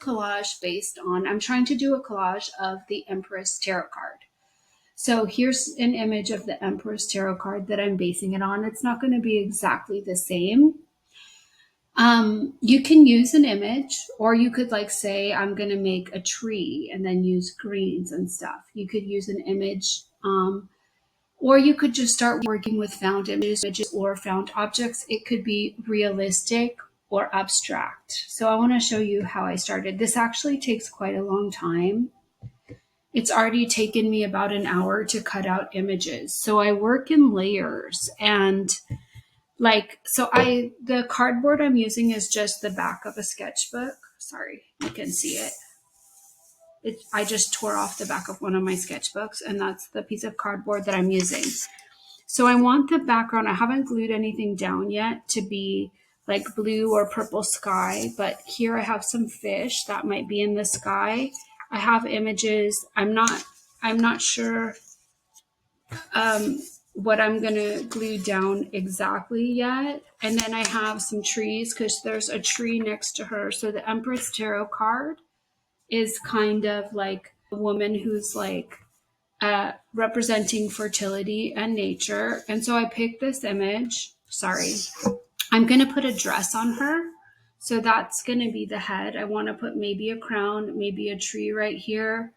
collage based on, I'm trying to do a collage of the Empress Tarot Card. So here's an image of the Empress Tarot Card that I'm basing it on. It's not going to be exactly the same. You can use an image, or you could like say, I'm going to make a tree and then use greens and stuff. You could use an image, or you could just start working with found images or found objects. It could be realistic or abstract. So I want to show you how I started. This actually takes quite a long time. It's already taken me about an hour to cut out images. So I work in layers, and the cardboard I'm using is just the back of a sketchbook. Sorry, you can see it. I just tore off the back of one of my sketchbooks, and that's the piece of cardboard that I'm using. So I want the background, I haven't glued anything down yet, to be like blue or purple sky, but here I have some fish that might be in the sky. I have images. I'm not sure what I'm gonna glue down exactly yet. And then I have some trees because there's a tree next to her. So the Empress Tarot card is kind of like a woman who's like representing fertility and nature. And so I picked this image. Sorry. I'm going to put a dress on her. So that's going to be the head. I want to put maybe a crown, maybe a tree right here.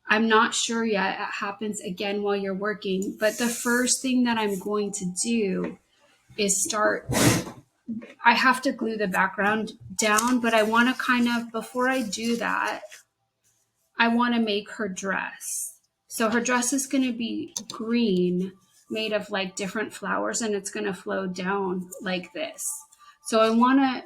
I'm not sure yet. It happens again while you're working. But the first thing that I'm going to do is I have to glue the background down, but I want to kind of, before I do that, I want to make her dress. So her dress is going to be green, made of like different flowers, and it's going to flow down like this. So I want to,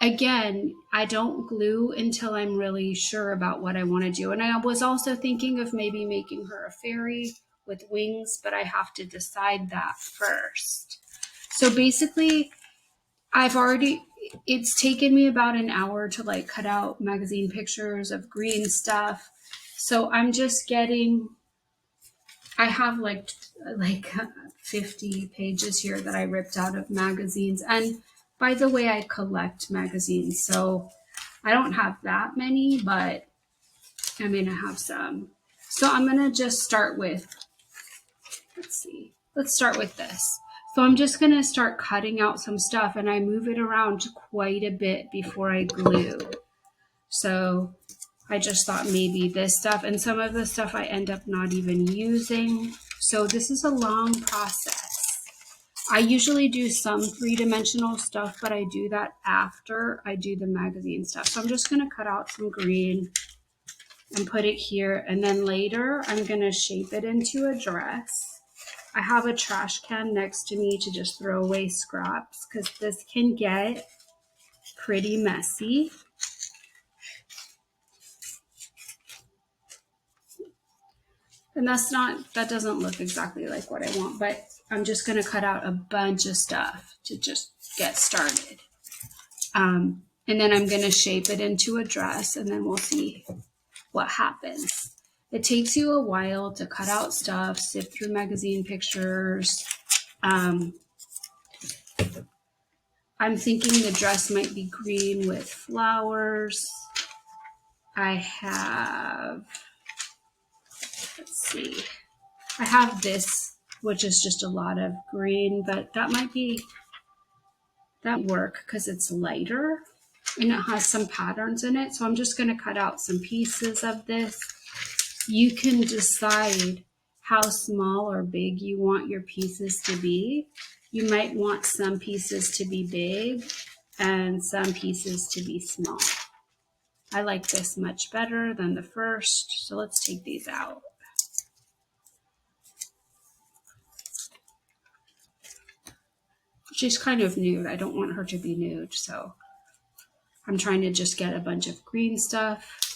again, I don't glue until I'm really sure about what I want to do. And I was also thinking of maybe making her a fairy with wings, but I have to decide that first. So basically, it's taken me about an hour to like cut out magazine pictures of green stuff. So I'm just I have like 50 pages here that I ripped out of magazines. And by the way, I collect magazines. So I don't have that many, but I mean, I have some. So I'm going to just start with, let's start with this. So I'm just going to start cutting out some stuff, and I move it around quite a bit before I glue. So I just thought maybe this stuff, and some of the stuff I end up not even using. So this is a long process. I usually do some three-dimensional stuff, but I do that after I do the magazine stuff. So I'm just going to cut out some green and put it here. And then later I'm going to shape it into a dress. I have a trash can next to me to just throw away scraps because this can get pretty messy. And that doesn't look exactly like what I want, but I'm just going to cut out a bunch of stuff to just get started. And then I'm going to shape it into a dress, and then we'll see what happens. It takes you a while to cut out stuff, sift through magazine pictures. I'm thinking the dress might be green with flowers. I have this, which is just a lot of green, but that work because it's lighter and it has some patterns in it. So I'm just going to cut out some pieces of this. You can decide how small or big you want your pieces to be. You might want some pieces to be big and some pieces to be small. I like this much better than the first, so let's take these out. She's kind of nude. I don't want her to be nude, so I'm trying to just get a bunch of green stuff.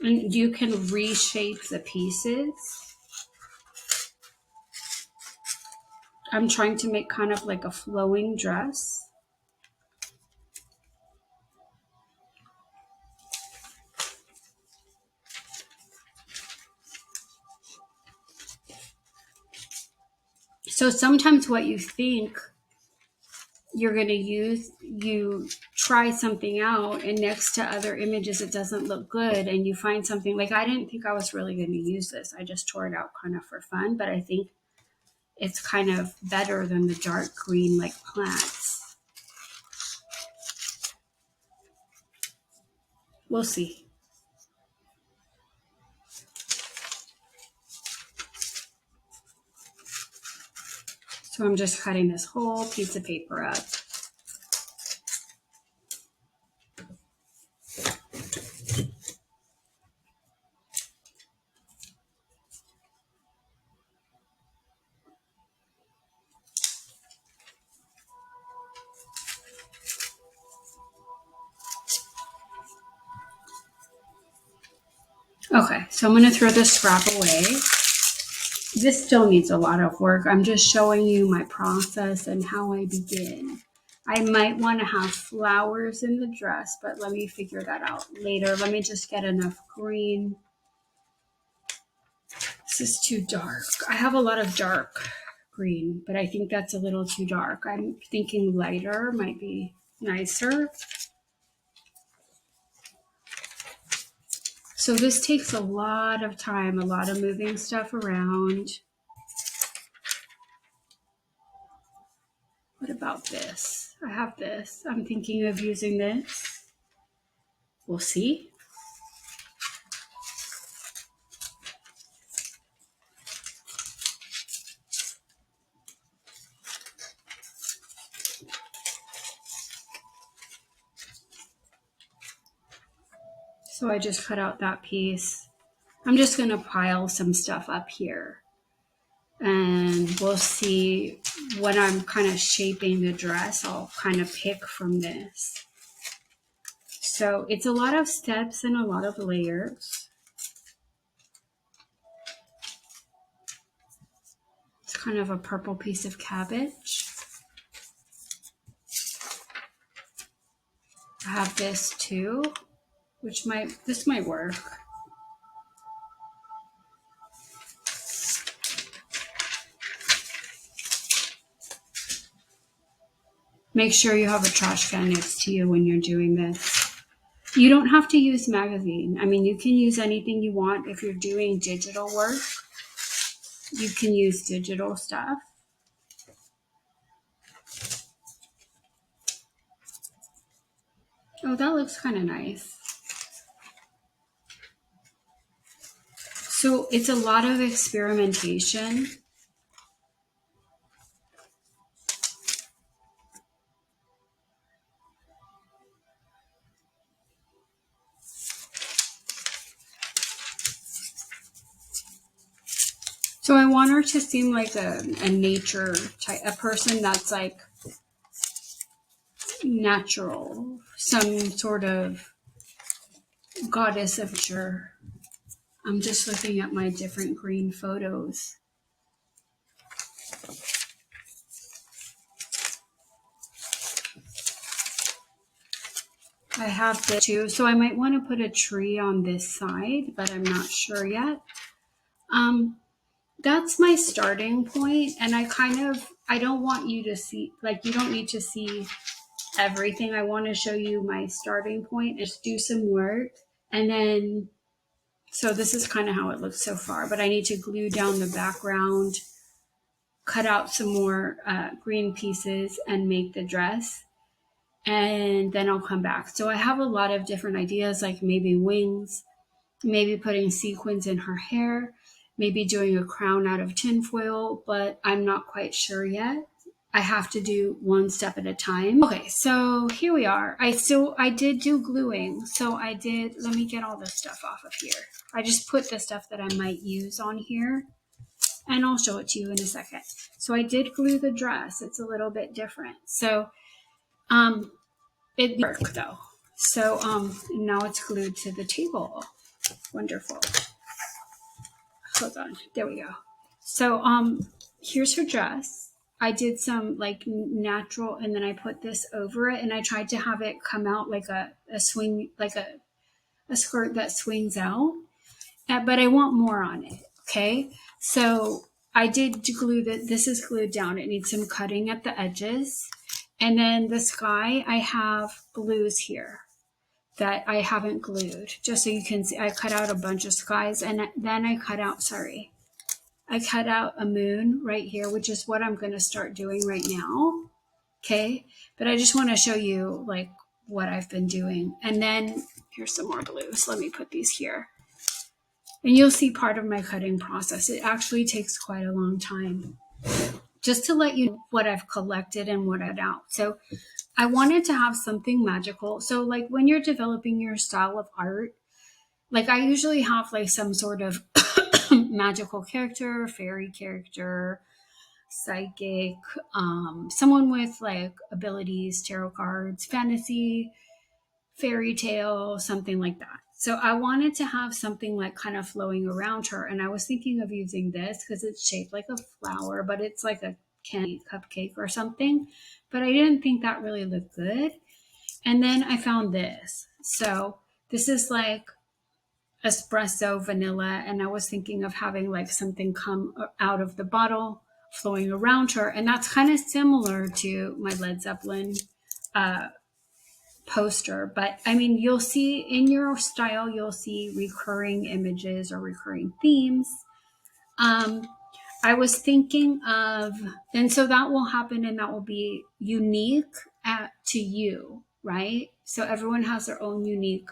And you can reshape the pieces. I'm trying to make kind of like a flowing dress. So sometimes what you think you're going to you try something out and next to other images it doesn't look good, and you find something like, I didn't think I was really going to use this. I just tore it out kind of for fun, but I think it's kind of better than the dark green like plants. We'll see. So I'm just cutting this whole piece of paper up. Okay, so I'm going to throw this scrap away. This still needs a lot of work. I'm just showing you my process and how I begin. I might want to have flowers in the dress, but let me figure that out later. Let me just get enough green. This is too dark. I have a lot of dark green, but I think that's a little too dark. I'm thinking lighter might be nicer. So this takes a lot of time, a lot of moving stuff around. What about this? I have this. I'm thinking of using this. We'll see. So I just cut out that piece. I'm just going to pile some stuff up here. And we'll see when I'm kind of shaping the dress, I'll kind of pick from this. So it's a lot of steps and a lot of layers. It's kind of a purple piece of cabbage. I have this too, which this might work. Make sure you have a trash can next to you when you're doing this. You don't have to use magazine. I mean, you can use anything you want. If you're doing digital work, you can use digital stuff. Oh, that looks kind of nice. So it's a lot of experimentation. So I want her to seem like a nature type, a person that's like natural, some sort of goddess of nature. I'm just looking at my different green photos. I have this too, so I might want to put a tree on this side, but I'm not sure yet. That's my starting point, and I don't want you to see, like, you don't need to see everything. I want to show you my starting point, just do some work, and then, so this is kind of how it looks so far, but I need to glue down the background, cut out some more green pieces, and make the dress, and then I'll come back. So I have a lot of different ideas, like maybe wings, maybe putting sequins in her hair, maybe doing a crown out of tinfoil, but I'm not quite sure yet. I have to do one step at a time. Okay, so here we are. I did do gluing. So let me get all this stuff off of here. I just put the stuff that I might use on here, and I'll show it to you in a second. So I did glue the dress. It's a little bit different. So it worked though. So now it's glued to the table. Wonderful. Hold on, there we go. So here's her dress. I did some like natural, and then I put this over it, and I tried to have it come out like a swing, like a skirt that swings out, but I want more on it. Okay, so I did glue that. This is glued down. It needs some cutting at the edges, And then the sky, I have blues here that I haven't glued, just so you can see. I cut out a bunch of skies, and then I cut out a moon right here, which is what I'm going to start doing right now. Okay. But I just want to show you like what I've been doing. And then here's some more blues. Let me put these here. And you'll see part of my cutting process. It actually takes quite a long time, just to let you know what I've collected and what I've out. So I wanted to have something magical. So like when you're developing your style of art, like I usually have like some sort of magical character, fairy character, psychic, someone with like abilities, tarot cards, fantasy, fairy tale, something like that. So I wanted to have something like kind of flowing around her. And I was thinking of using this because it's shaped like a flower, but it's like a candy cupcake or something. But I didn't think that really looked good. And then I found this. So this is like espresso vanilla. And I was thinking of having like something come out of the bottle flowing around her. And that's kind of similar to my Led Zeppelin poster. But I mean, you'll see in your style, you'll see recurring images or recurring themes. I was thinking of, and so that will happen and that will be unique to you, right? So everyone has their own unique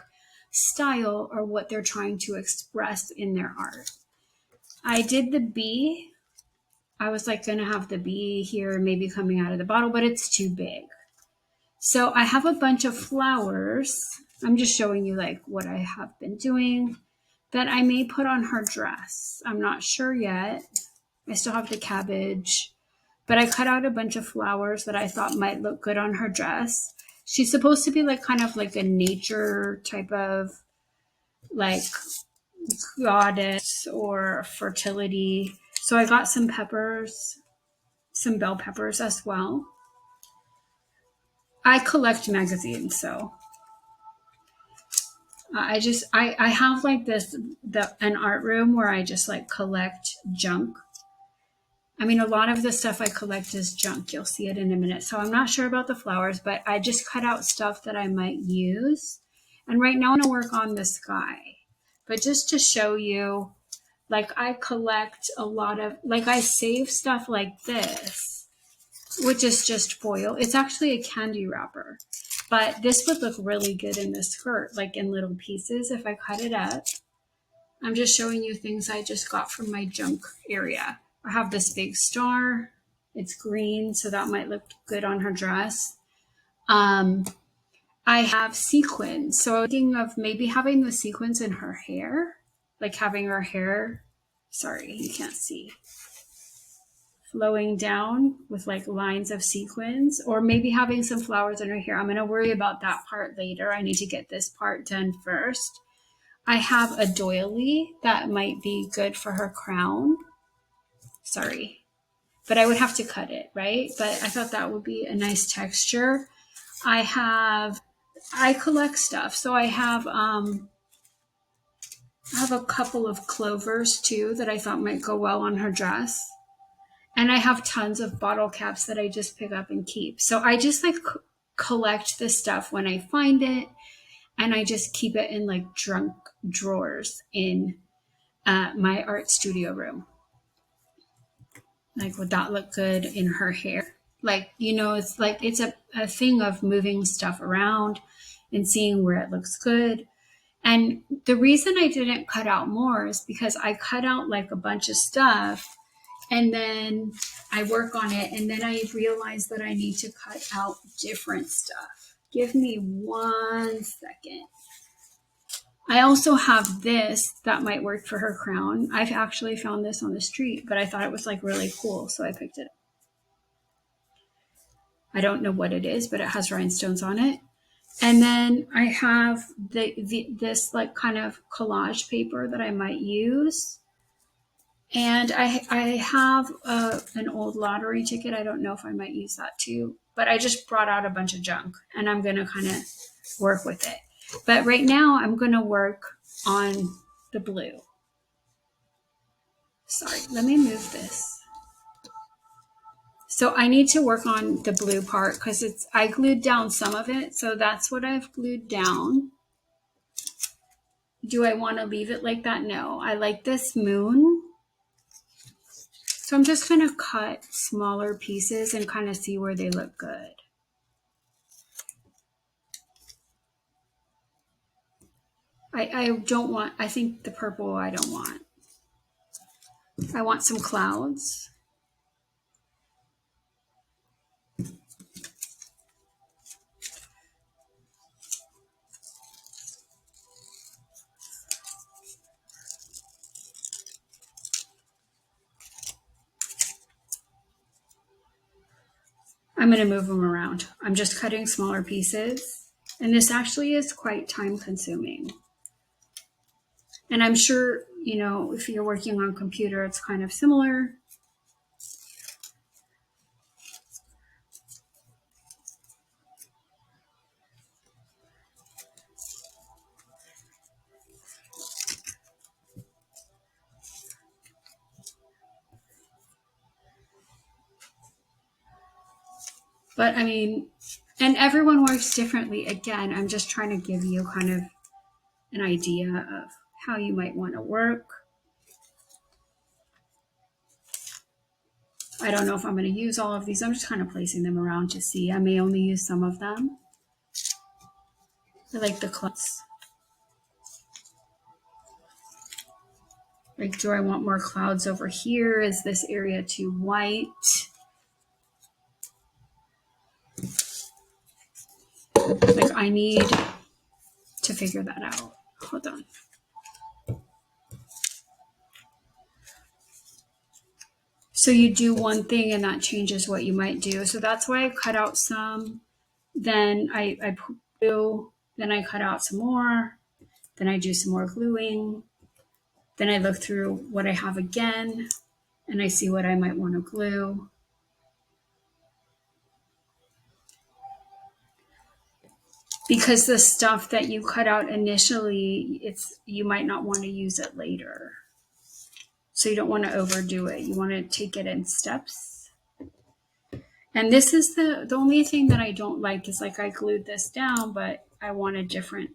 style or what they're trying to express in their art. I did the bee. I was like going to have the bee here maybe coming out of the bottle, but it's too big. So I have a bunch of flowers. I'm just showing you like what I have been doing that I may put on her dress. I'm not sure yet. I still have the cabbage, but I cut out a bunch of flowers that I thought might look good on her dress. She's supposed to be like kind of like a nature type of like goddess or fertility. So I got some peppers, some bell peppers as well. I collect magazines, so I have like an art room where I just like collect junk. I mean, a lot of the stuff I collect is junk. You'll see it in a minute. So I'm not sure about the flowers, but I just cut out stuff that I might use. And right now I'm gonna work on the sky. But just to show you, like I collect a lot of, like I save stuff like this, which is just foil. It's actually a candy wrapper, but this would look really good in the skirt, like in little pieces if I cut it up. I'm just showing you things I just got from my junk area. I have this big star. It's green, so that might look good on her dress. I have sequins. So I'm thinking of maybe having the sequins in her hair, like having her hair, sorry, you can't see, flowing down with like lines of sequins, or maybe having some flowers in her hair. I'm going to worry about that part later. I need to get this part done first. I have a doily that might be good for her crown. Sorry, but I would have to cut it, right? But I thought that would be a nice texture. I collect stuff. So I have a couple of clovers too that I thought might go well on her dress. And I have tons of bottle caps that I just pick up and keep. So I just like collect this stuff when I find it. And I just keep it in like junk drawers in my art studio room. Like, would that look good in her hair? Like, you know, it's like, it's a thing of moving stuff around and seeing where it looks good. And the reason I didn't cut out more is because I cut out like a bunch of stuff and then I work on it. And then I realize that I need to cut out different stuff. Give me 1 second. I also have this that might work for her crown. I've actually found this on the street, but I thought it was like really cool, so I picked it up. I don't know what it is, but it has rhinestones on it. And then I have this like kind of collage paper that I might use. And I have an old lottery ticket. I don't know if I might use that too, but I just brought out a bunch of junk and I'm going to kind of work with it. But right now I'm going to work on the blue. Sorry, let me move this. So I need to work on the blue part because I glued down some of it. So that's what I've glued down. Do I want to leave it like that? No, I like this moon. So I'm just going to cut smaller pieces and kind of see where they look good. I don't want, I think the purple I don't want. I want some clouds. I'm going to move them around. I'm just cutting smaller pieces. And this actually is quite time consuming. And I'm sure, you know, if you're working on a computer, it's kind of similar. But I mean, and everyone works differently. Again, I'm just trying to give you kind of an idea of how you might want to work. I don't know if I'm going to use all of these. I'm just kind of placing them around to see. I may only use some of them. I like the clouds. Like, do I want more clouds over here? Is this area too white? Like, I need to figure that out. Hold on. So you do one thing and that changes what you might do. So that's why I cut out some. Then I glue. Then I cut out some more. Then I do some more gluing. Then I look through what I have again, and I see what I might want to glue. Because the stuff that you cut out initially, you might not want to use it later. So you don't want to overdo it. You want to take it in steps. And this is the only thing that I don't like is like I glued this down, but I want a different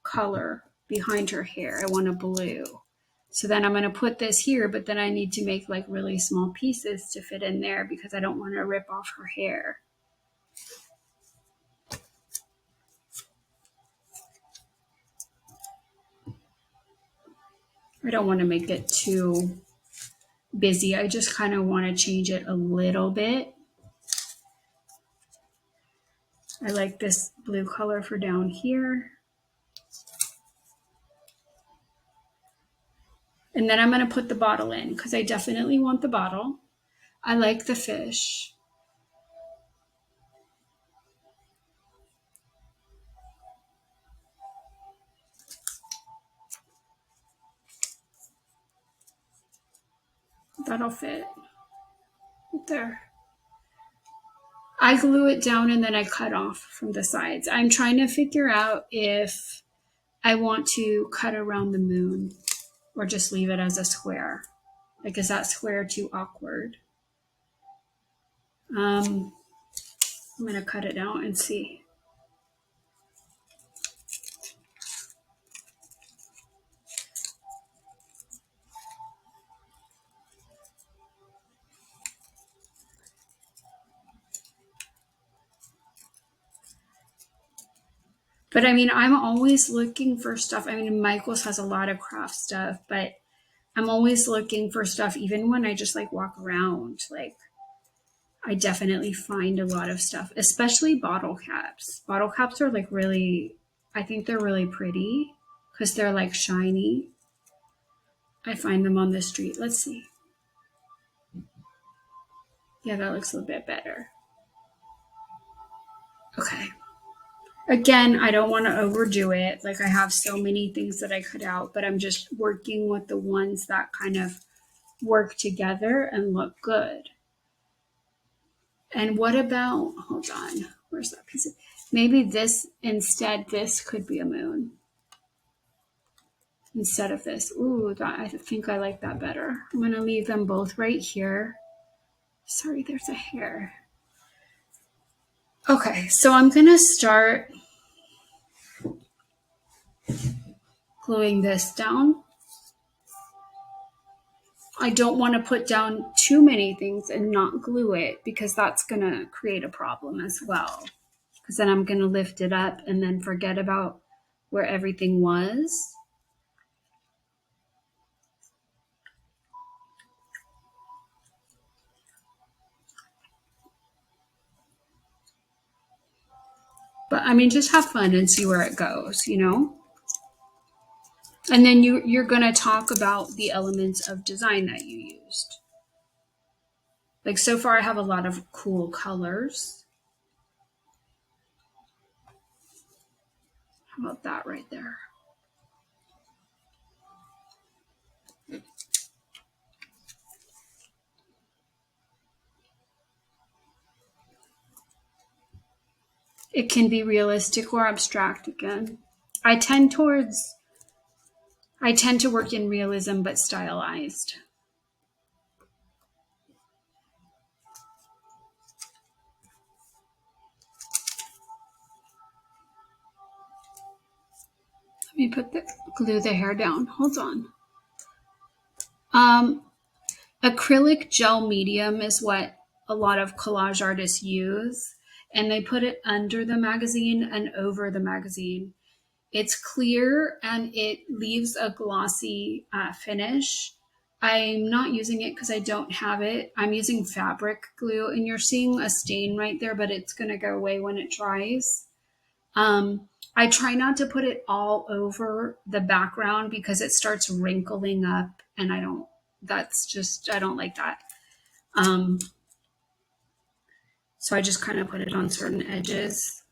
color behind her hair. I want a blue. So then I'm going to put this here, but then I need to make like really small pieces to fit in there because I don't want to rip off her hair. I don't want to make it too busy. I just kind of want to change it a little bit. I like this blue color for down here. And then I'm going to put the bottle in because I definitely want the bottle. I like the fish. That'll fit right there. I glue it down and then I cut off from the sides. I'm trying to figure out if I want to cut around the moon or just leave it as a square. Like, is that square too awkward? I'm going to cut it out and see. But I mean, I'm always looking for stuff. I mean, Michael's has a lot of craft stuff, but I'm always looking for stuff, even when I just like walk around. Like, I definitely find a lot of stuff, especially bottle caps. Bottle caps are like really, I think they're really pretty because they're like shiny. I find them on the street. Let's see. Yeah, that looks a little bit better. Okay. Again, I don't want to overdo it. Like, I have so many things that I cut out, but I'm just working with the ones that kind of work together and look good. And what about, hold on, where's that piece of, maybe this, instead, this could be a moon. Instead of this. Ooh, I think I like that better. I'm going to leave them both right here. Sorry, there's a hair. Okay, so I'm gonna start gluing this down. I don't want to put down too many things and not glue it because that's gonna create a problem as well. Because then I'm gonna lift it up and then forget about where everything was. But I mean, just have fun and see where it goes, you know? And then you're going to talk about the elements of design that you used. Like so far, I have a lot of cool colors. How about that right there? It can be realistic or abstract again. I tend to work in realism, but stylized. Let me glue the hair down. Hold on. Acrylic gel medium is what a lot of collage artists use, and they put it under the magazine and over the magazine. It's clear and it leaves a glossy finish. I'm not using it because I don't have it. I'm using fabric glue, and you're seeing a stain right there, but it's going to go away when it dries. I try not to put it all over the background because it starts wrinkling up, and I don't like that. So I just kind of put it on certain edges.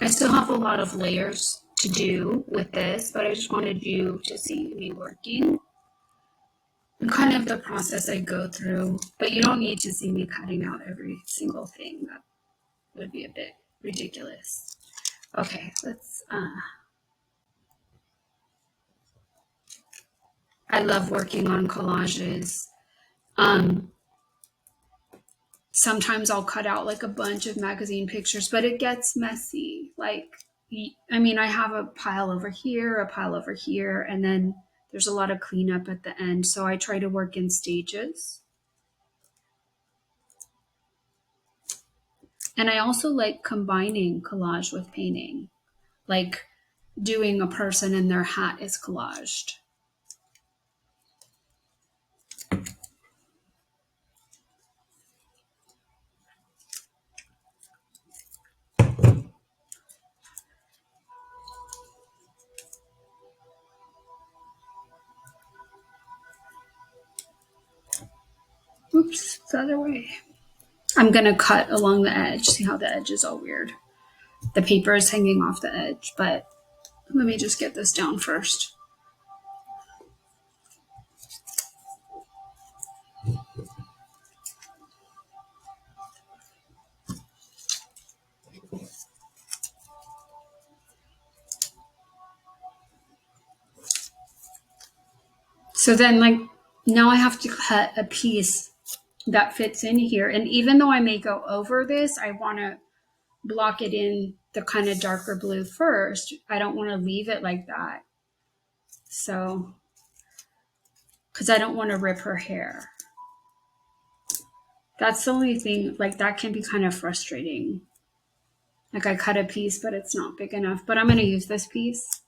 I still have a lot of layers to do with this, but I just wanted you to see me working and kind of the process I go through. But you don't need to see me cutting out every single thing. That would be a bit ridiculous. Okay, let's I love working on collages. Sometimes I'll cut out like a bunch of magazine pictures, but it gets messy. Like, I mean, I have a pile over here, and then there's a lot of cleanup at the end. So I try to work in stages. And I also like combining collage with painting, like doing a person and their hat is collaged. Oops, the other way. I'm going to cut along the edge. See how the edge is all weird? The paper is hanging off the edge, but let me just get this down first. So then, like, now I have to cut a piece that fits in here. And even though I may go over this, I want to block it in the kind of darker blue first. I don't want to leave it like that. So, because I don't want to rip her hair. That's the only thing, like, that can be kind of frustrating. Like, I cut a piece, but it's not big enough. But I'm going to use this piece.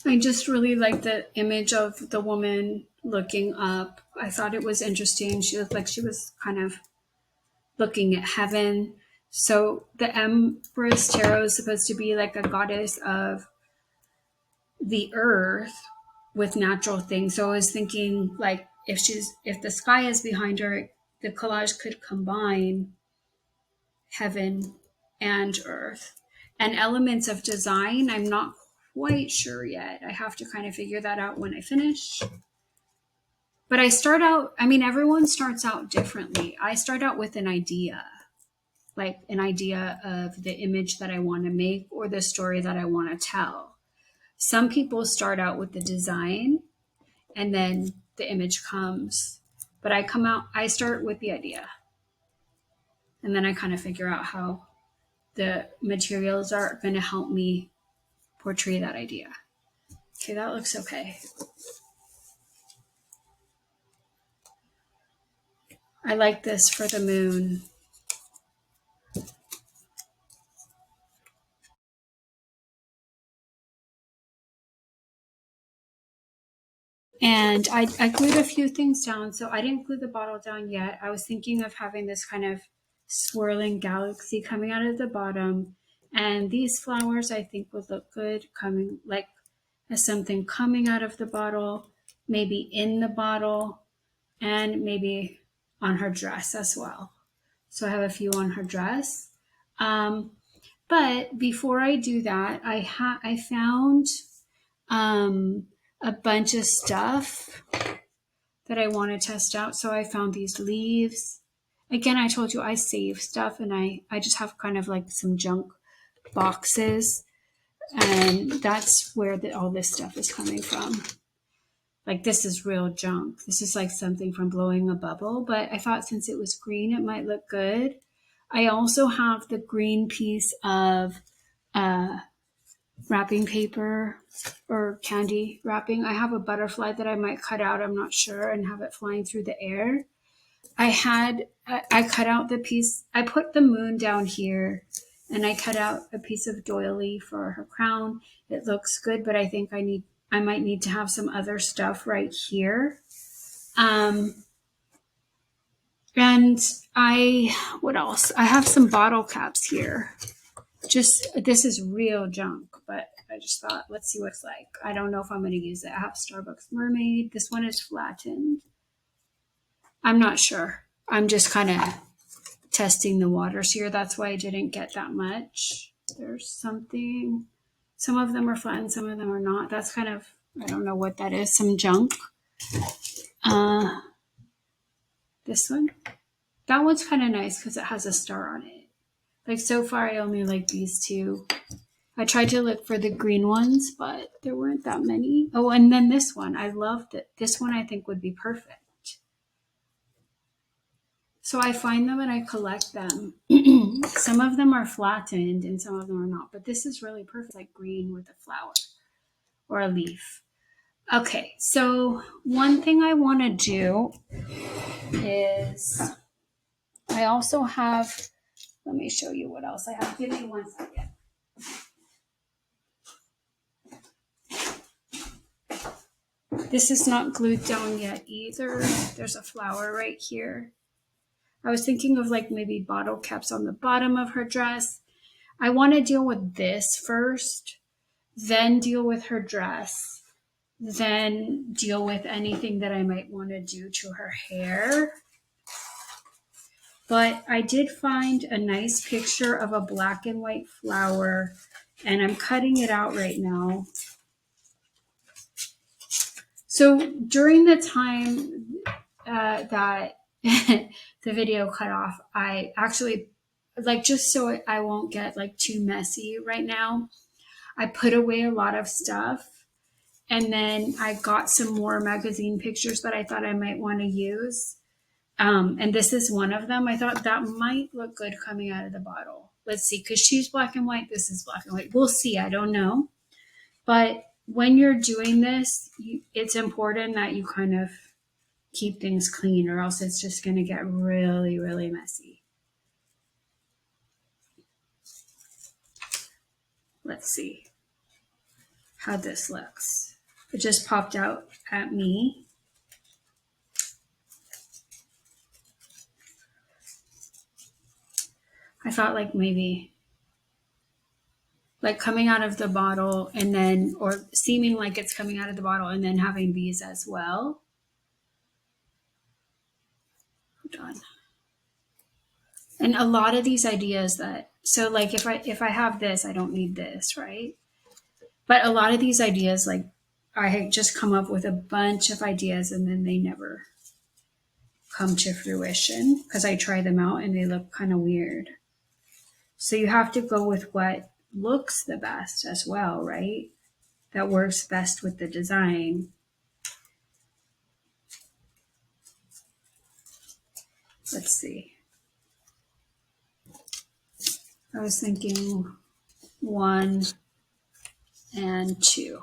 I just really like the image of the woman looking up. I thought it was interesting. She looked like she was kind of looking at heaven. So the Empress Tarot is supposed to be like a goddess of the earth with natural things. So I was thinking, like, if the sky is behind her, the collage could combine heaven and earth. And elements of design, I'm not quite sure yet. I have to kind of figure that out when I finish. But I start out, I mean, everyone starts out differently. I start out with an idea, like an idea of the image that I want to make or the story that I want to tell. Some people start out with the design and then the image comes. But I start with the idea. And then I kind of figure out how the materials are going to help me portray that idea. Okay, that looks okay. I like this for the moon. And I glued a few things down. So I didn't glue the bottle down yet. I was thinking of having this kind of swirling galaxy coming out of the bottom. And these flowers I think would look good coming like as something coming out of the bottle, maybe in the bottle, and maybe on her dress as well. So I have a few on her dress. But before I do that, I found a bunch of stuff that I want to test out. So I found these leaves. Again, I told you I save stuff, and I just have kind of like some junk boxes, and that's where all this stuff is coming from. Like, this is real junk. This is like something from blowing a bubble, but I thought since it was green, it might look good. I also have the green piece of wrapping paper or candy wrapping. I have a butterfly that I might cut out, I'm not sure, and have it flying through the air. I cut out the piece, I put the moon down here, and I cut out a piece of doily for her crown. It looks good, but I think I might need to have some other stuff right here. And what else? I have some bottle caps here. This is real junk, but I just thought, let's see what it's like. I don't know if I'm going to use it. I have Starbucks Mermaid. This one is flattened. I'm not sure. I'm just kind of testing the waters here. That's why I didn't get that much. There's something. Some of them are flattened, some of them are not. That's kind of, I don't know what that is. Some junk. This one. That one's kind of nice because it has a star on it. Like, so far, I only like these two. I tried to look for the green ones, but there weren't that many. Oh, and then this one. I loved it. This one I think would be perfect. So I find them and I collect them. Some of them are flattened and some of them are not. But this is really perfect, like green with a flower or a leaf. Okay, so one thing I want to do is I also have, let me show you what else I have. Give me 1 second. This is not glued down yet either. There's a flower right here. I was thinking of like maybe bottle caps on the bottom of her dress. I want to deal with this first, then deal with her dress, then deal with anything that I might want to do to her hair. But I did find a nice picture of a black and white flower, and I'm cutting it out right now. So during the time that the video cut off, I actually, like, just so I won't get like too messy right now, I put away a lot of stuff, and then I got some more magazine pictures that I thought I might want to use. And this is one of them. I thought that might look good coming out of the bottle. Let's see, because she's black and white. This is black and white. We'll see. I don't know. But when you're doing this, it's important that you kind of keep things clean, or else it's just going to get really, really messy. Let's see how this looks. It just popped out at me. I thought like maybe like coming out of the bottle and then, or seeming like it's coming out of the bottle and then having these as well. Hold on. And a lot of these ideas that, so like if I have this, I don't need this, right? But a lot of these ideas, like I just come up with a bunch of ideas and then they never come to fruition because I try them out and they look kind of weird. So you have to go with what looks the best as well, right? That works best with the design. Let's see. I was thinking 1 and 2.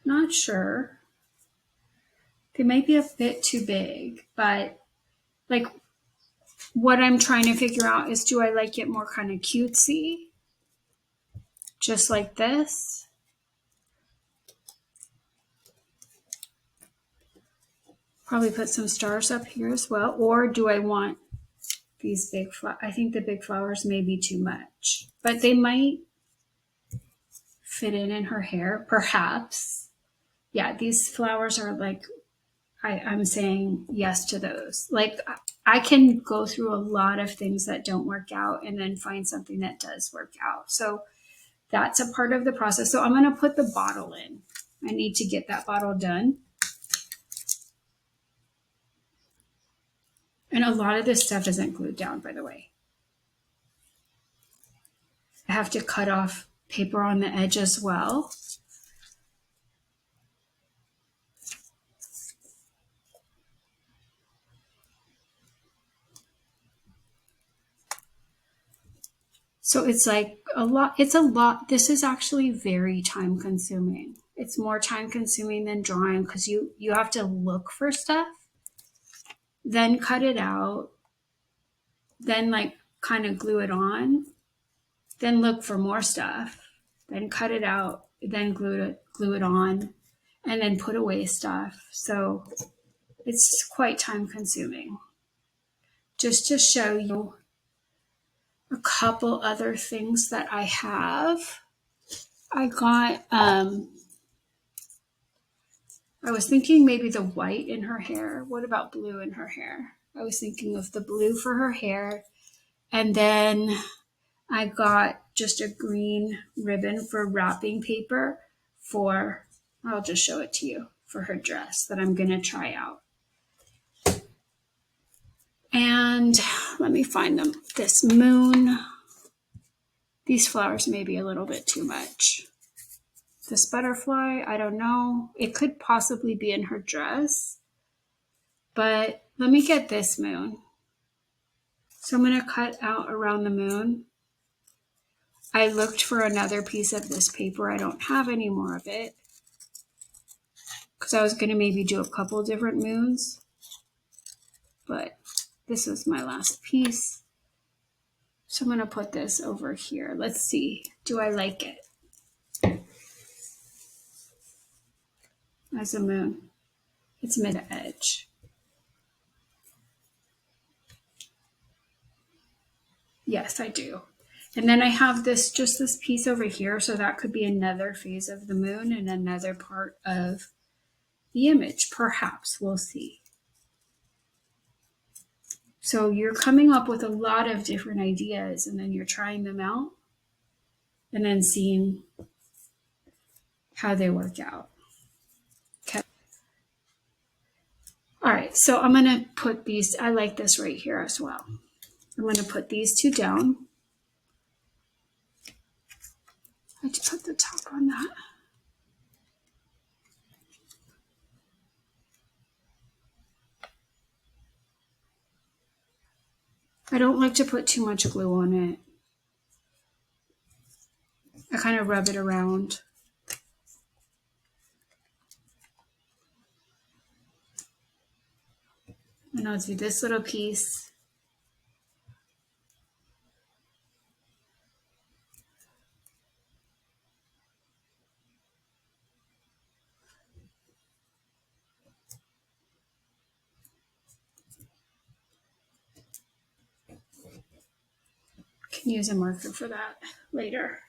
Not sure. They might be a bit too big, but like what I'm trying to figure out is, do I like it more kind of cutesy? Just like this? Probably put some stars up here as well. Or do I want these big flowers? I think the big flowers may be too much, but they might fit in her hair, perhaps. Yeah, these flowers are like, I'm saying yes to those. Like I can go through a lot of things that don't work out and then find something that does work out. So that's a part of the process. So I'm going to put the bottle in. I need to get that bottle done. And a lot of this stuff isn't glued down, by the way. I have to cut off paper on the edge as well. So it's like a lot. It's a lot. This is actually very time consuming. It's more time consuming than drawing because you have to look for stuff, then cut it out, then like kind of glue it on, then look for more stuff, then cut it out, then glue it on, and then put away stuff. So it's quite time consuming. Just to show you a couple other things that I have. I got, I was thinking maybe the white in her hair. What about blue in her hair? I was thinking of the blue for her hair. And then I got just a green ribbon for wrapping paper for, I'll just show it to you, for her dress that I'm going to try out. And let me find them. This moon. These flowers may be a little bit too much. This butterfly, I don't know. It could possibly be in her dress. But let me get this moon. So I'm going to cut out around the moon. I looked for another piece of this paper. I don't have any more of it because I was going to maybe do a couple different moons. But this is my last piece. So I'm going to put this over here. Let's see. Do I like it? As a moon. It's mid-edge. Yes, I do. And then I have this, just this piece over here. So that could be another phase of the moon and another part of the image. Perhaps, we'll see. So you're coming up with a lot of different ideas and then you're trying them out and then seeing how they work out. Okay. All right, so I'm going to put these, I like this right here as well. I'm going to put these two down. I had to put the top on that. I don't like to put too much glue on it. I kind of rub it around. And I'll do this little piece. Can use a marker for that later.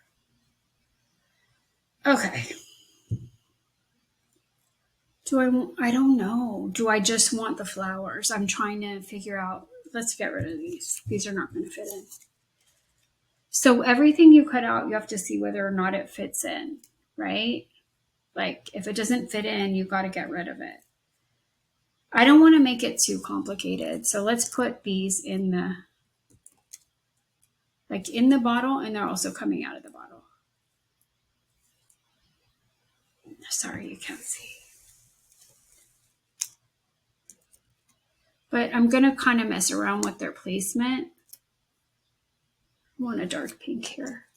Okay. I don't know. Do I just want the flowers? I'm trying to figure out. Let's get rid of these. These are not going to fit in. So everything you cut out, you have to see whether or not it fits in, right? Like if it doesn't fit in, you got to get rid of it. I don't want to make it too complicated. So let's put these in the, like in the bottle, and they're also coming out of the bottle. Sorry, you can't see. But I'm going to kind of mess around with their placement. I want a dark pink here.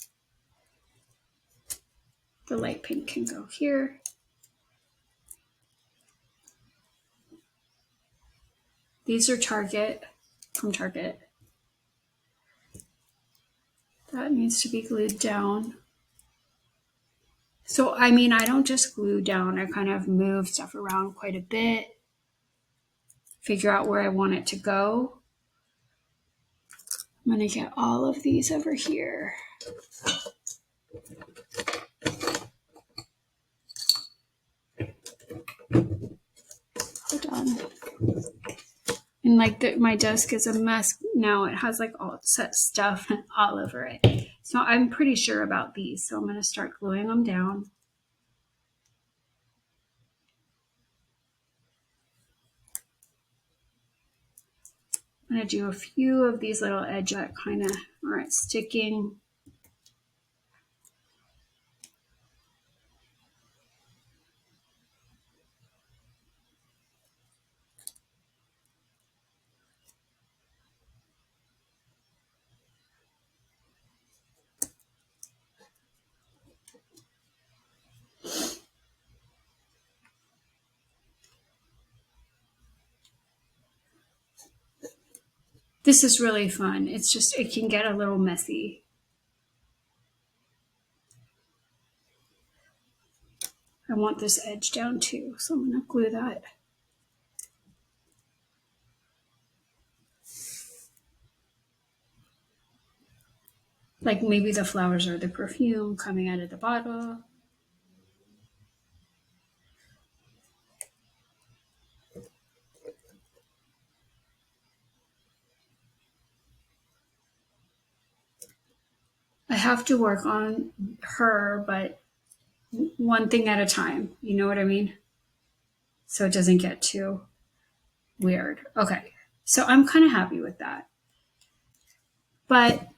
The light pink can go here. These are from Target. That needs to be glued down. So, I mean, I don't just glue down. I kind of move stuff around quite a bit. Figure out where I want it to go. I'm going to get all of these over here. Hold on. And like my desk is a mess now. It has like all set stuff all over it. So I'm pretty sure about these. So I'm going to start gluing them down. I'm going to do a few of these little edges that kind of aren't sticking. This is really fun. It's just, it can get a little messy. I want this edge down too, so I'm going to glue that. Like maybe the flowers are the perfume coming out of the bottle. I have to work on her, but one thing at a time. You know what I mean? So it doesn't get too weird. Okay, so I'm kind of happy with that. But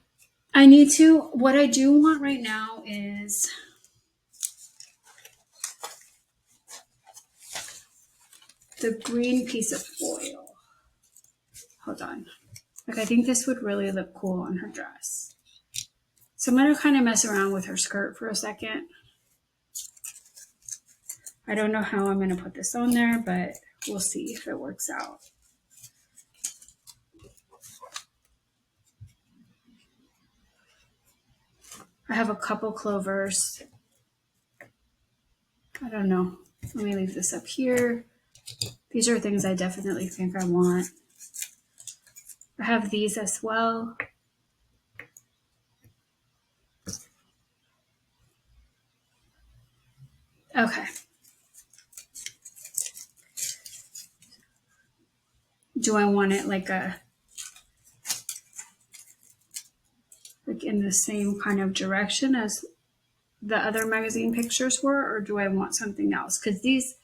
I need to, what I do want right now is the green piece of foil. Hold on. Like I think this would really look cool on her dress. So I'm going to kind of mess around with her skirt for a second. I don't know how I'm going to put this on there, but we'll see if it works out. I have a couple clovers. I don't know. Let me leave this up here. These are things I definitely think I want. I have these as well. Okay. Do I want it like in the same kind of direction as the other magazine pictures were, or do I want something else? Because these,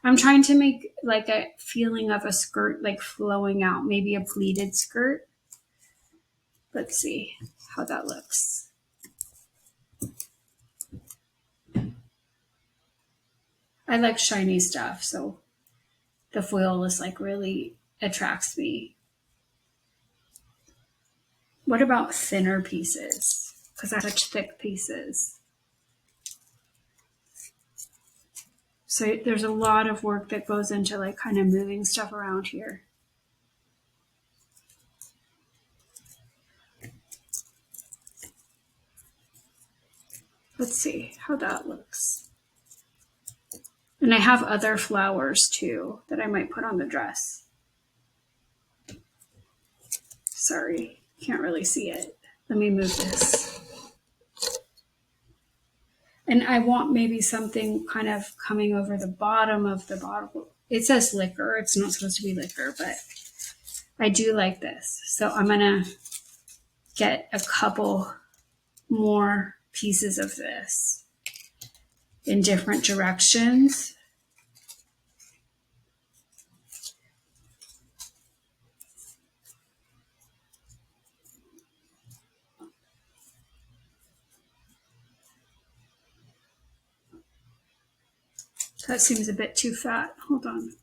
I'm trying to make like a feeling of a skirt like flowing out, maybe a pleated skirt. Let's see how that looks. I like shiny stuff, so the foil is like really attracts me. What about thinner pieces? Because I have such thick pieces. So there's a lot of work that goes into like kind of moving stuff around here. Let's see how that looks. And I have other flowers too that I might put on the dress. Sorry, can't really see it. Let me move this. And I want maybe something kind of coming over the bottom of the bottle. It says liquor. It's not supposed to be liquor, but I do like this. So I'm going to get a couple more pieces of this in different directions. That seems a bit too fat. Hold on.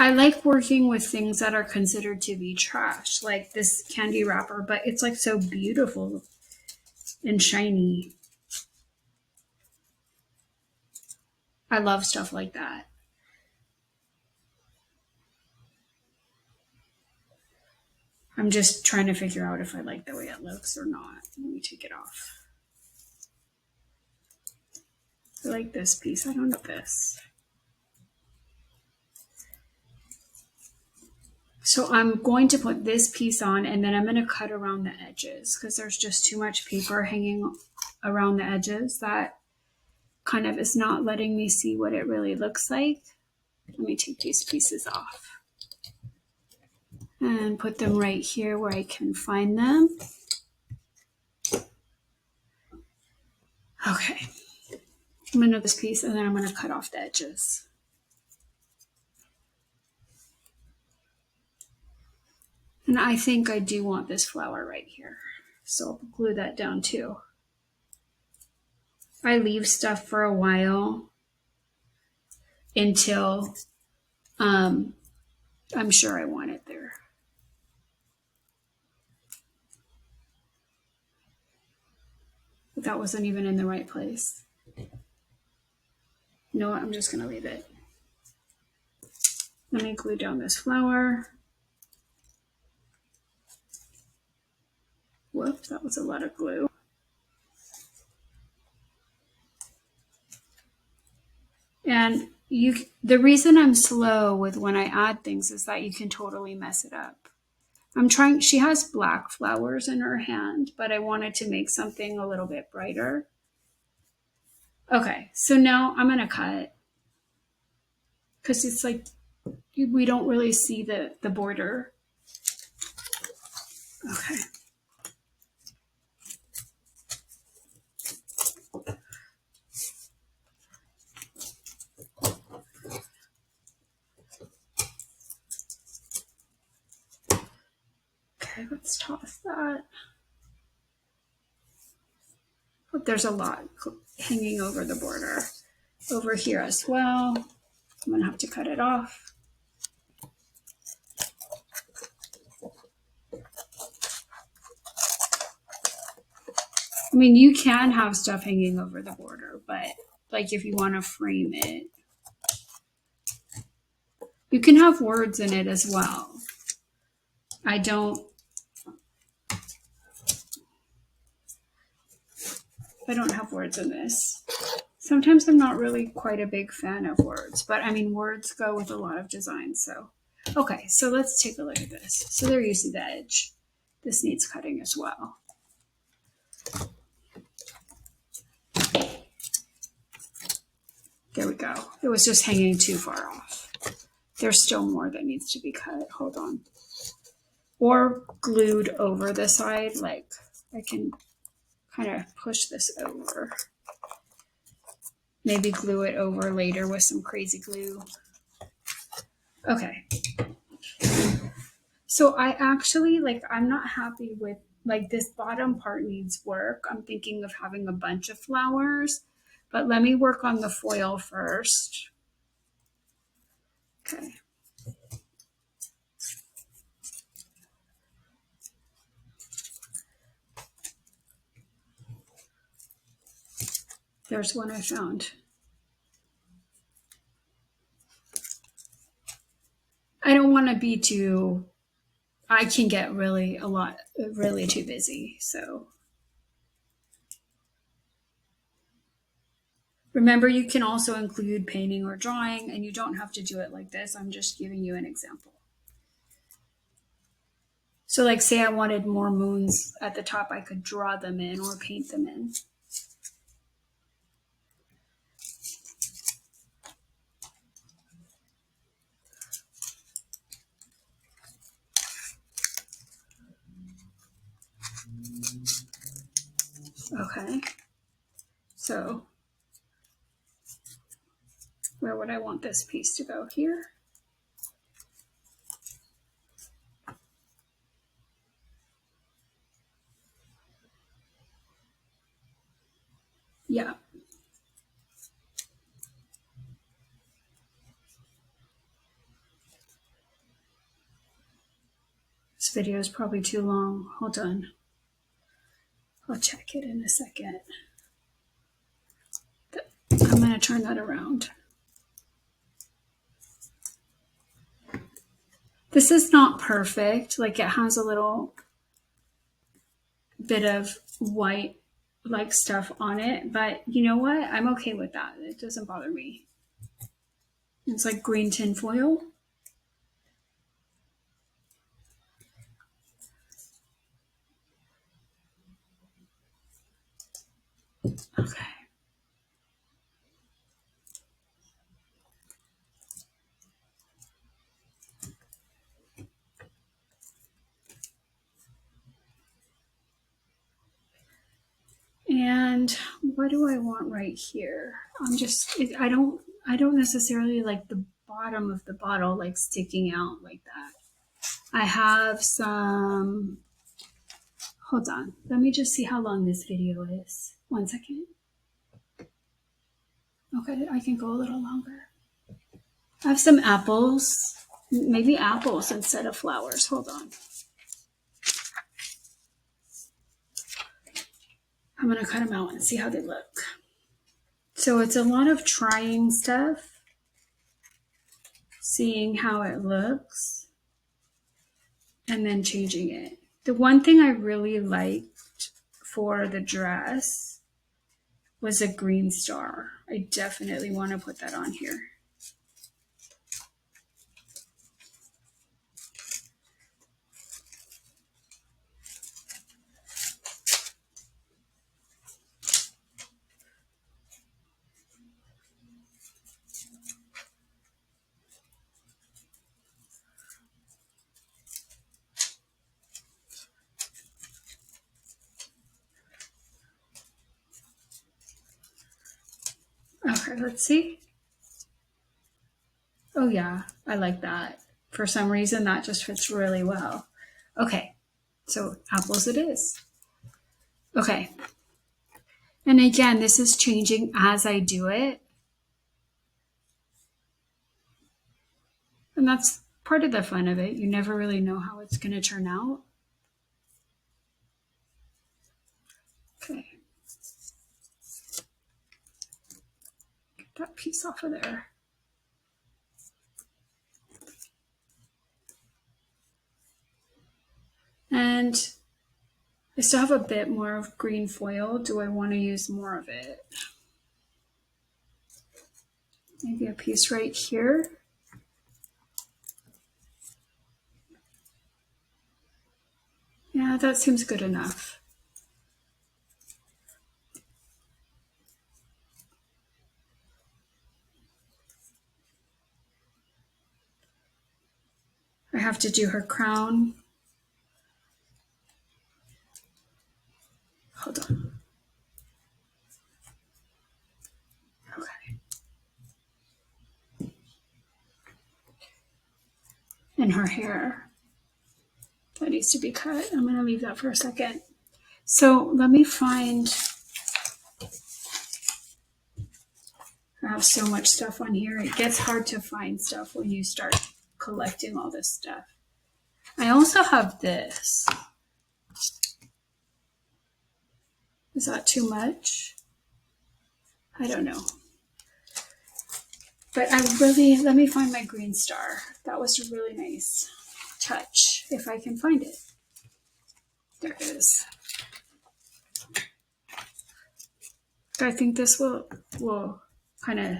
I like working with things that are considered to be trash, like this candy wrapper, but it's like so beautiful and shiny. I love stuff like that. I'm just trying to figure out if I like the way it looks or not. Let me take it off. I like this piece. I don't know this. So I'm going to put this piece on and then I'm going to cut around the edges because there's just too much paper hanging around the edges that kind of is not letting me see what it really looks like. Let me take these pieces off and put them right here where I can find them. Okay, I'm going to do this piece and then I'm going to cut off the edges. And I think I do want this flower right here. So I'll glue that down too. I leave stuff for a while until I'm sure I want it there. But that wasn't even in the right place. You know what? I'm just going to leave it. Let me glue down this flower. Whoops, that was a lot of glue. And the reason I'm slow with when I add things is that you can totally mess it up. She has black flowers in her hand, but I wanted to make something a little bit brighter. Okay, so now I'm gonna cut because it's like, we don't really see the border. Okay. Okay, let's toss that. But there's a lot hanging over the border. Over here as well. I'm gonna have to cut it off. I mean, you can have stuff hanging over the border, but like if you want to frame it, you can have words in it as well. I don't have words in this. Sometimes I'm not really quite a big fan of words, but I mean, words go with a lot of designs. So, okay, so let's take a look at this. So there you see the edge. This needs cutting as well. There we go. It was just hanging too far off. There's still more that needs to be cut. Hold on. Or glued over the side. Like I can kind of push this over. Maybe glue it over later with some crazy glue. Okay. So I actually, I'm not happy with, this bottom part needs work. I'm thinking of having a bunch of flowers, but let me work on the foil first. Okay. There's one I found. I don't want to be too, I can get really too busy. So remember, you can also include painting or drawing, and you don't have to do it like this. I'm just giving you an example. So like say I wanted more moons at the top, I could draw them in or paint them in. Okay, so where would I want this piece to go? Here? Yeah. This video is probably too long. Hold on. I'll check it in a second. I'm going to turn that around. This is not perfect. Like it has a little bit of white like stuff on it, but you know what? I'm okay with that. It doesn't bother me. It's like green tin foil. Okay. And what do I want right here? I don't necessarily like the bottom of the bottle like sticking out like that. I have some, hold on. Let me just see how long this video is. 1 second. Okay, I can go a little longer. I have some apples, maybe apples instead of flowers. Hold on. I'm going to cut them out and see how they look. So it's a lot of trying stuff, seeing how it looks, and then changing it. The one thing I really liked for the dress was a green star. I definitely want to put that on here. Okay, let's see. Oh yeah, I like that. For some reason, that just fits really well. Okay, so apples it is. Okay. And again, this is changing as I do it. And that's part of the fun of it. You never really know how it's going to turn out. Okay. Get that piece off of there. And I still have a bit more of green foil. Do I want to use more of it? Maybe a piece right here. Yeah, that seems good enough. I have to do her crown. Hold on. Okay. And her hair. That needs to be cut. I'm going to leave that for a second. So let me find. I have so much stuff on here. It gets hard to find stuff when you start collecting all this stuff. I also have this. Is that too much? I don't know. But let me find my green star. That was a really nice touch, if I can find it. There it is. I think this will kind of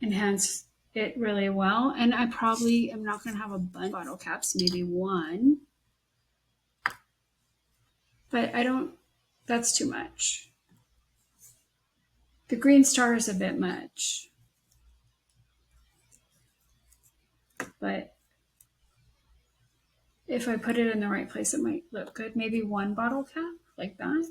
enhance it really well. And I probably am not going to have a bunch of bottle caps, maybe one. But I don't, that's too much. The green star is a bit much. But if I put it in the right place, it might look good. Maybe one bottle cap like that.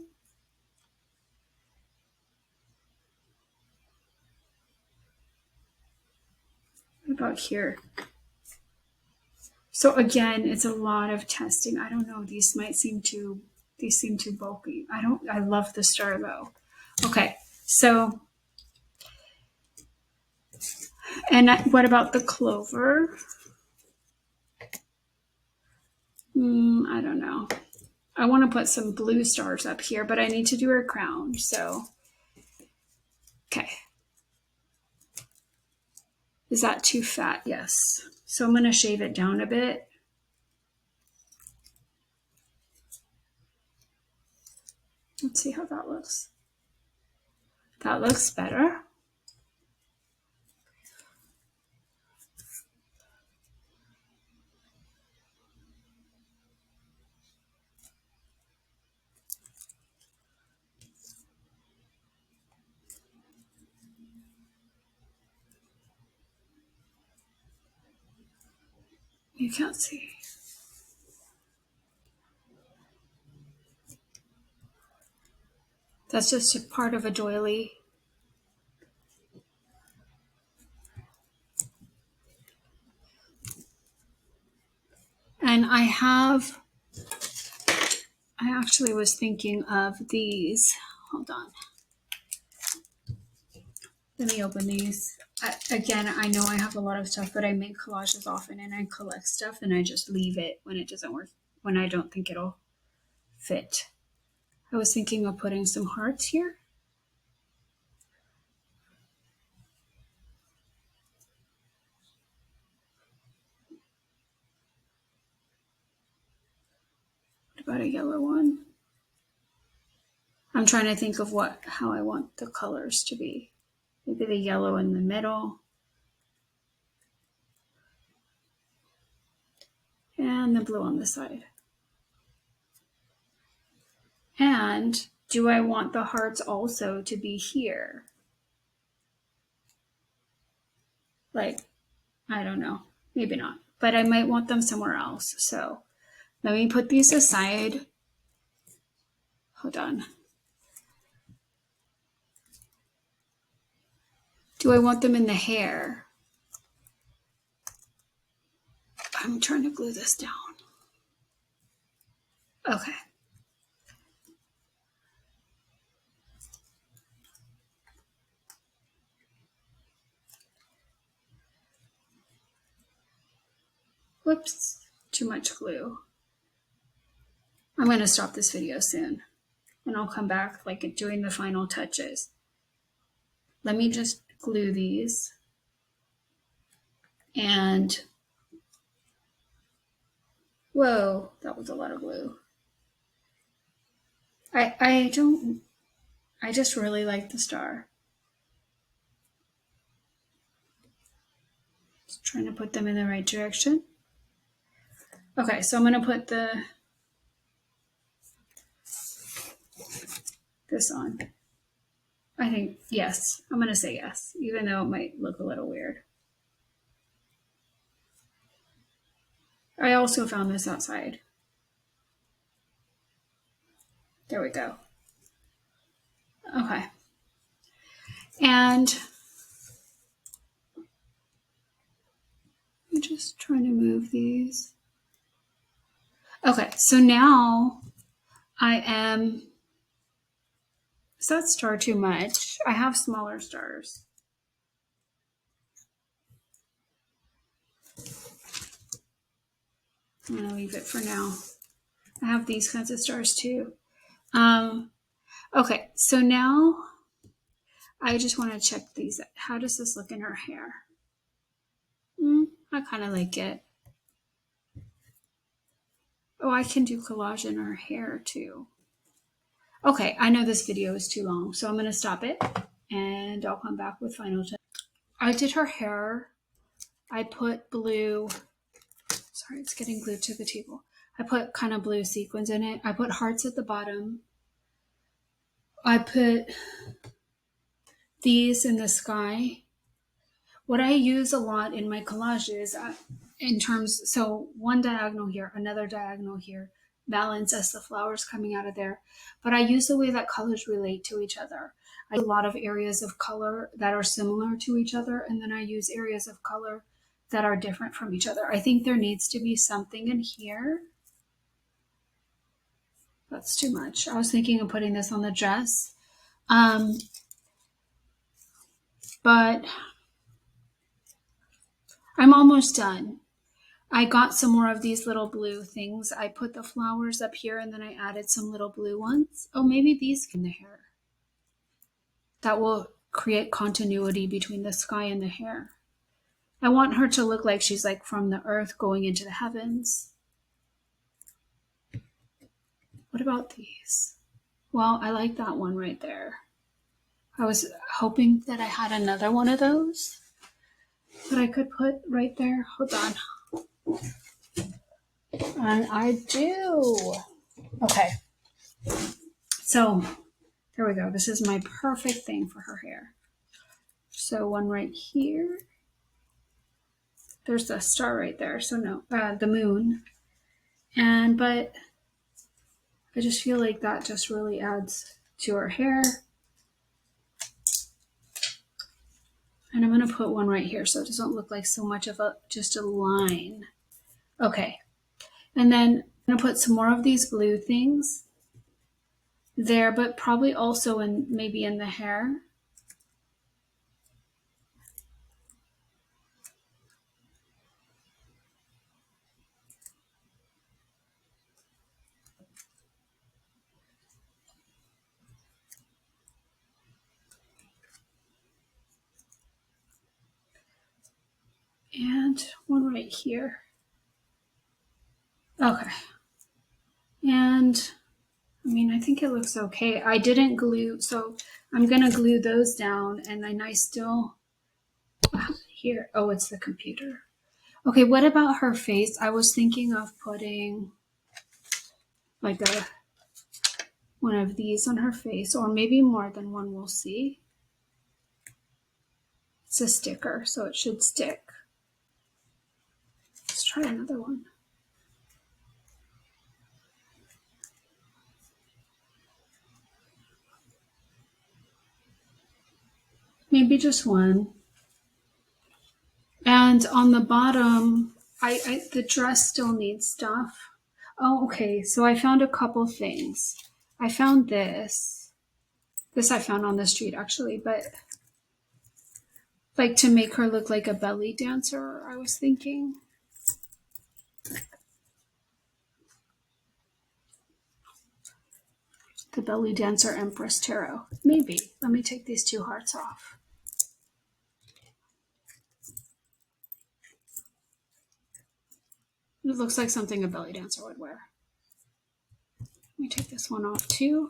What about here? So again, it's a lot of testing. I don't know. These seem too bulky. I love the star though. Okay. So, and what about the clover? I don't know. I want to put some blue stars up here, but I need to do her crown. So, okay. Is that too fat? Yes. So I'm going to shave it down a bit. Let's see how that looks. That looks better. You can't see. That's just a part of a doily. And I actually was thinking of these. Hold on. Let me open these. Again, I know I have a lot of stuff, but I make collages often and I collect stuff and I just leave it when it doesn't work, when I don't think it'll fit. I was thinking of putting some hearts here. What about a yellow one? I'm trying to think of how I want the colors to be. Maybe the yellow in the middle. And the blue on the side. And do I want the hearts also to be here? Like, I don't know. Maybe not. But I might want them somewhere else. So let me put these aside. Hold on. Do I want them in the hair? I'm trying to glue this down. Okay. Whoops, too much glue. I'm going to stop this video soon and I'll come back like doing the final touches. Let me just glue these. And whoa, that was a lot of glue. I just really like the star. Just trying to put them in the right direction. Okay, so I'm going to put this on. I think, yes, I'm going to say yes, even though it might look a little weird. I also found this outside. There we go. Okay. And I'm just trying to move these. Okay, so now is that star too much? I have smaller stars. I'm gonna leave it for now. I have these kinds of stars too. Okay, so now I just want to check these. How does this look in her hair? I kind of like it. Oh, I can do collage in her hair too. Okay, I know this video is too long, so I'm going to stop it and I'll come back with final touch. I did her hair I put blue, sorry, it's getting glued to the table. I put kind of blue sequins in it. I put hearts at the bottom. I put these in the sky. What I use a lot in my collages in terms, so one diagonal here, another diagonal here, balance as the flowers coming out of there. But I use the way that colors relate to each other. I use a lot of areas of color that are similar to each other, and then I use areas of color that are different from each other. I think there needs to be something in here. That's too much. I was thinking of putting this on the dress. But I'm almost done. I got some more of these little blue things. I put the flowers up here and then I added some little blue ones. Oh, maybe these in the hair. That will create continuity between the sky and the hair. I want her to look like she's like from the earth going into the heavens. What about these? Well, I like that one right there. I was hoping that I had another one of those that I could put right there. Hold on. And I do. Okay. So there we go. This is my perfect thing for her hair. So one right here. There's the star right there. So no, the moon. But I just feel like that just really adds to her hair. And I'm going to put one right here so it doesn't look like so much of just a line. Okay. And then I'm going to put some more of these blue things there, but probably also maybe in the hair. And one right here. Okay. And I mean, I think it looks okay. I didn't glue, so I'm going to glue those down. And then I still, here, oh, it's the computer. Okay, what about her face? I was thinking of putting like one of these on her face, or maybe more than one, we'll see. It's a sticker, so it should stick. Let's try another one. Maybe just one. And on the bottom, the dress still needs stuff. Oh, okay. So I found a couple things. I found this. This I found on the street actually, but like to make her look like a belly dancer, I was thinking. The belly dancer Empress Tarot. Maybe. Let me take these two hearts off. It looks like something a belly dancer would wear. Let me take this one off too.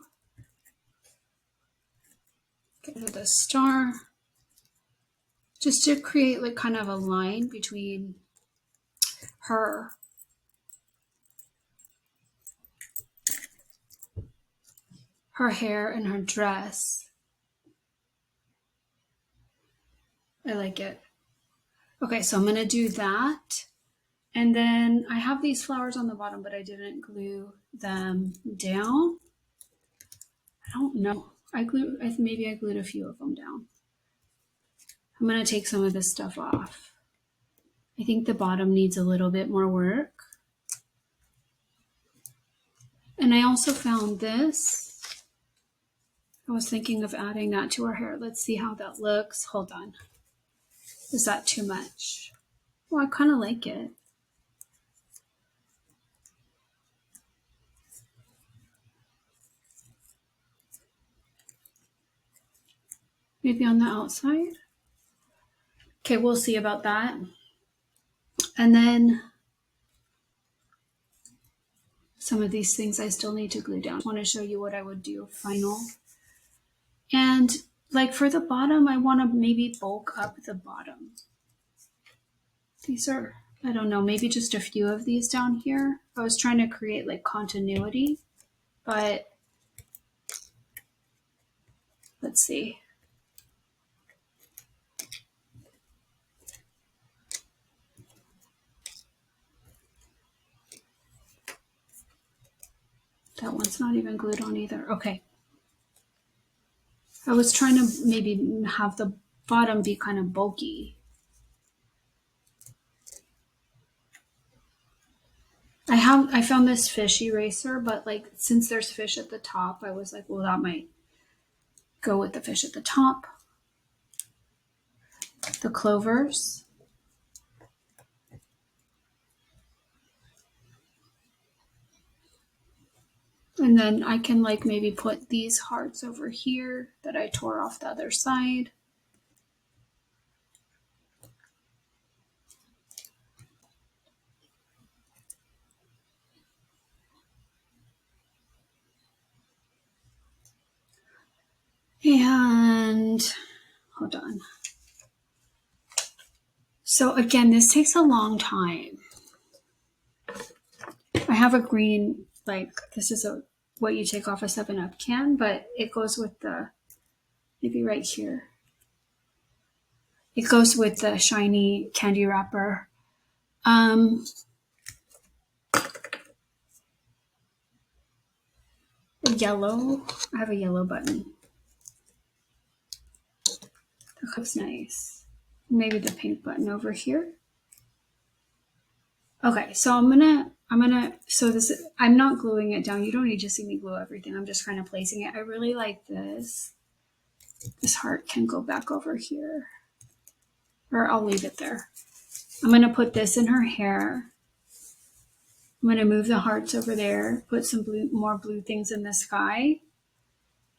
Get rid of the star. Just to create like kind of a line between her hair and her dress. I like it. Okay, so I'm going to do that. And then I have these flowers on the bottom, but I didn't glue them down. I don't know. Maybe I glued a few of them down. I'm going to take some of this stuff off. I think the bottom needs a little bit more work. And I also found this. I was thinking of adding that to her hair. Let's see how that looks. Hold on. Is that too much? Well, I kind of like it. Maybe on the outside. Okay, we'll see about that. And then some of these things I still need to glue down. I want to show you what I would do final. And like for the bottom, I want to maybe bulk up the bottom. These are, I don't know, maybe just a few of these down here. I was trying to create like continuity, but let's see. That one's not even glued on either. Okay. I was trying to maybe have the bottom be kind of bulky. I found this fish eraser, but like since there's fish at the top, I was like, well, that might go with the fish at the top. The clovers. And then I can like maybe put these hearts over here that I tore off the other side. And hold on. So again, this takes a long time. I have a green, like this is what you take off a 7-Up can, but it goes with the, maybe right here. It goes with the shiny candy wrapper. Yellow. I have a yellow button. That looks nice. Maybe the pink button over here. Okay, so I'm gonna, so this, I'm not gluing it down. You don't need to see me glue everything. I'm just kind of placing it. I really like this. This heart can go back over here, or I'll leave it there. I'm gonna put this in her hair. I'm gonna move the hearts over there, put some blue, more blue things in the sky,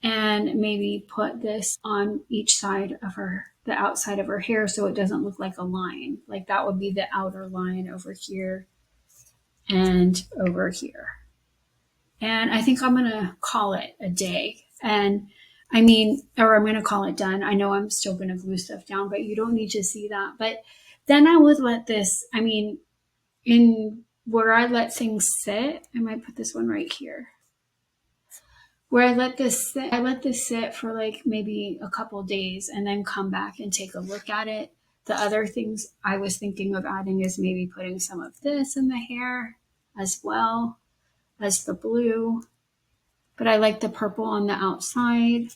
and maybe put this on each side of her, the outside of her hair, so it doesn't look like a line. Like that would be the outer line over here and over here. And I think I'm gonna call it a day. And I mean, or I'm gonna call it done. I know I'm still gonna glue stuff down, but you don't need to see that. But then I would let this, I mean, in where I let things sit, I might put this one right here. Where I let this sit for like maybe a couple days and then come back and take a look at it. The other things I was thinking of adding is maybe putting some of this in the hair as well as the blue. But I like the purple on the outside.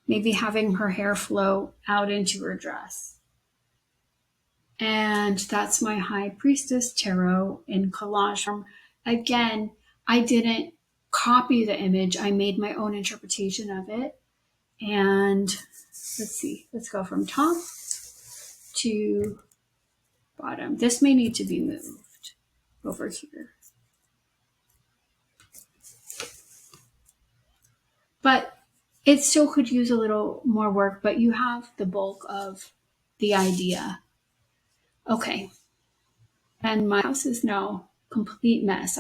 Maybe having her hair flow out into her dress. And that's my High Priestess Tarot in collage. Again, I didn't copy the image. I made my own interpretation of it. And let's see, let's go from top to bottom. This may need to be moved over here. But it still could use a little more work, but you have the bulk of the idea. Okay. And my house is now a complete mess.